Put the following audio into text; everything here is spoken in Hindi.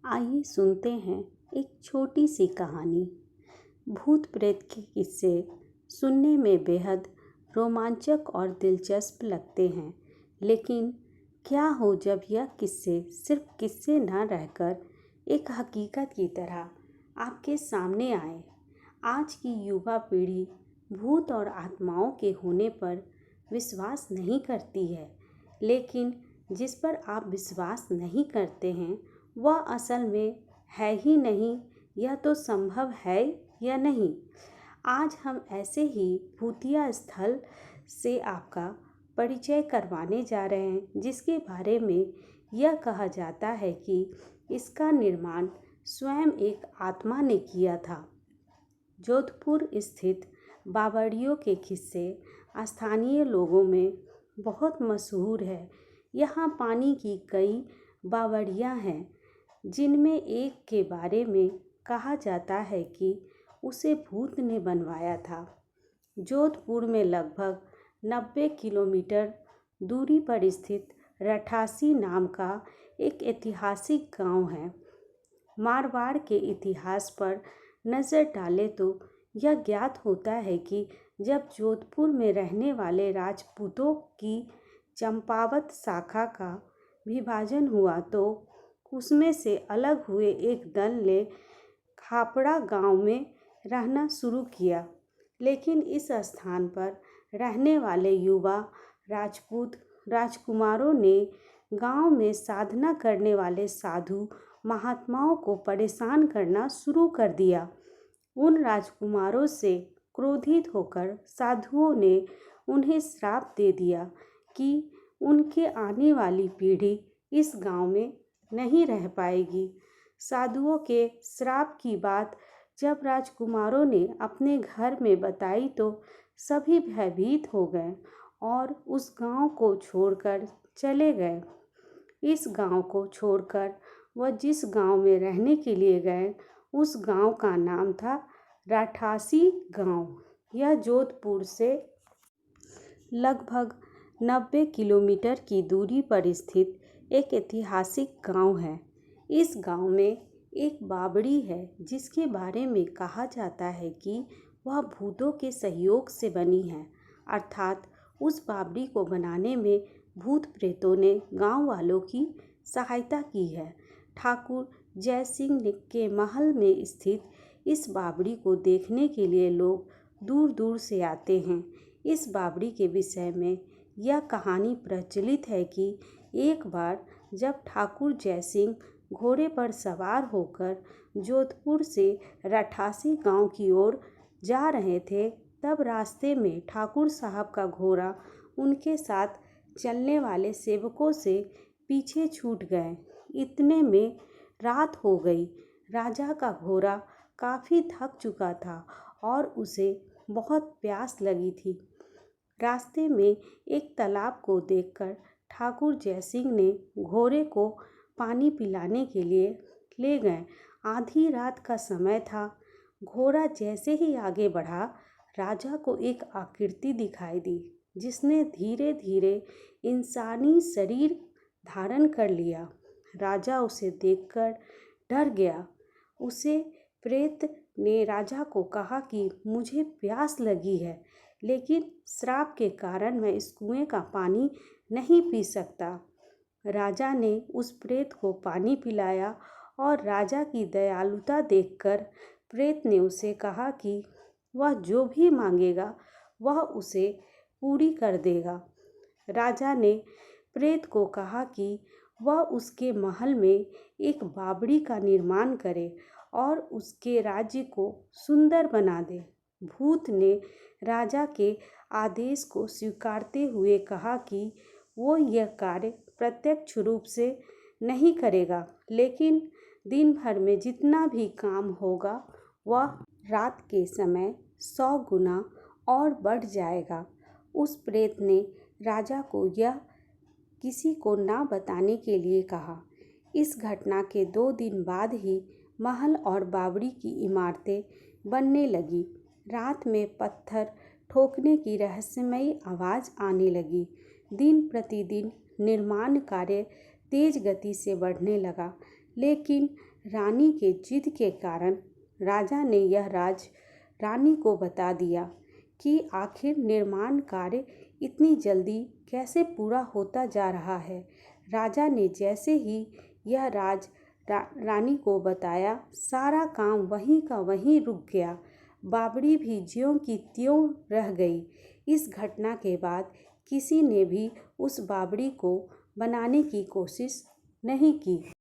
आइए सुनते हैं एक छोटी सी कहानी। भूत प्रेत के किस्से सुनने में बेहद रोमांचक और दिलचस्प लगते हैं, लेकिन क्या हो जब यह किस्से सिर्फ किस्से न रहकर एक हकीकत की तरह आपके सामने आए। आज की युवा पीढ़ी भूत और आत्माओं के होने पर विश्वास नहीं करती है, लेकिन जिस पर आप विश्वास नहीं करते हैं वह असल में है ही नहीं। यह तो संभव है या नहीं। आज हम ऐसे ही भूतिया स्थल से आपका परिचय करवाने जा रहे हैं, जिसके बारे में यह कहा जाता है कि इसका निर्माण स्वयं एक आत्मा ने किया था। जोधपुर स्थित बावड़ियों के किस्से स्थानीय लोगों में बहुत मशहूर है। यहाँ पानी की कई बावड़ियाँ हैं, जिनमें एक के बारे में कहा जाता है कि उसे भूत ने बनवाया था। जोधपुर में लगभग 90 किलोमीटर दूरी पर स्थित रठासी नाम का एक ऐतिहासिक गांव है। मारवाड़ के इतिहास पर नज़र डालें तो यह ज्ञात होता है कि जब जोधपुर में रहने वाले राजपूतों की चंपावत शाखा का विभाजन हुआ तो उसमें से अलग हुए एक दल ने खापड़ा गांव में रहना शुरू किया। लेकिन इस स्थान पर रहने वाले युवा राजपूत राजकुमारों ने गांव में साधना करने वाले साधु महात्माओं को परेशान करना शुरू कर दिया। उन राजकुमारों से क्रोधित होकर साधुओं ने उन्हें श्राप दे दिया कि उनके आने वाली पीढ़ी इस गांव में नहीं रह पाएगी। साधुओं के श्राप की बात जब राजकुमारों ने अपने घर में बताई तो सभी भयभीत हो गए और उस गांव को छोड़कर चले गए। इस गांव को छोड़कर वह जिस गांव में रहने के लिए गए, उस गांव का नाम था राठासी गांव। यह जोधपुर से लगभग 90 किलोमीटर की दूरी पर स्थित एक ऐतिहासिक गांव है। इस गांव में एक बावड़ी है, जिसके बारे में कहा जाता है कि वह भूतों के सहयोग से बनी है। अर्थात उस बावड़ी को बनाने में भूत प्रेतों ने गांव वालों की सहायता की है। ठाकुर जयसिंह के महल में स्थित इस बावड़ी को देखने के लिए लोग दूर दूर से आते हैं। इस बावड़ी के विषय में यह कहानी प्रचलित है कि एक बार जब ठाकुर जयसिंह घोड़े पर सवार होकर जोधपुर से रठासी गांव की ओर जा रहे थे, तब रास्ते में ठाकुर साहब का घोड़ा उनके साथ चलने वाले सेवकों से पीछे छूट गए। इतने में रात हो गई। राजा का घोड़ा काफ़ी थक चुका था और उसे बहुत प्यास लगी थी। रास्ते में एक तालाब को देखकर ठाकुर जयसिंह ने घोड़े को पानी पिलाने के लिए ले गए। आधी रात का समय था। घोड़ा जैसे ही आगे बढ़ा, राजा को एक आकृति दिखाई दी, जिसने धीरे धीरे इंसानी शरीर धारण कर लिया। राजा उसे देखकर डर गया। उसे प्रेत ने राजा को कहा कि मुझे प्यास लगी है, लेकिन श्राप के कारण मैं इस कुएं का पानी नहीं पी सकता। राजा ने उस प्रेत को पानी पिलाया और राजा की दयालुता देखकर प्रेत ने उसे कहा कि वह जो भी मांगेगा वह उसे पूरी कर देगा। राजा ने प्रेत को कहा कि वह उसके महल में एक बावड़ी का निर्माण करे और उसके राज्य को सुंदर बना दे। भूत ने राजा के आदेश को स्वीकारते हुए कहा कि वो यह कार्य प्रत्यक्ष रूप से नहीं करेगा, लेकिन दिन भर में जितना भी काम होगा वह रात के समय 100 गुना और बढ़ जाएगा। उस प्रेत ने राजा को यह किसी को ना बताने के लिए कहा। इस घटना के 2 दिन बाद ही महल और बावड़ी की इमारतें बनने लगी। रात में पत्थर ठोकने की रहस्यमयी आवाज़ आने लगी। दिन प्रतिदिन निर्माण कार्य तेज गति से बढ़ने लगा, लेकिन रानी के जिद के कारण राजा ने यह राज रानी को बता दिया कि आखिर निर्माण कार्य इतनी जल्दी कैसे पूरा होता जा रहा है। राजा ने जैसे ही यह रानी को बताया, सारा काम वहीं का वहीं रुक गया। बावड़ी भी ज्यों की त्यों रह गई। इस घटना के बाद किसी ने भी उस बावड़ी को बनाने की कोशिश नहीं की।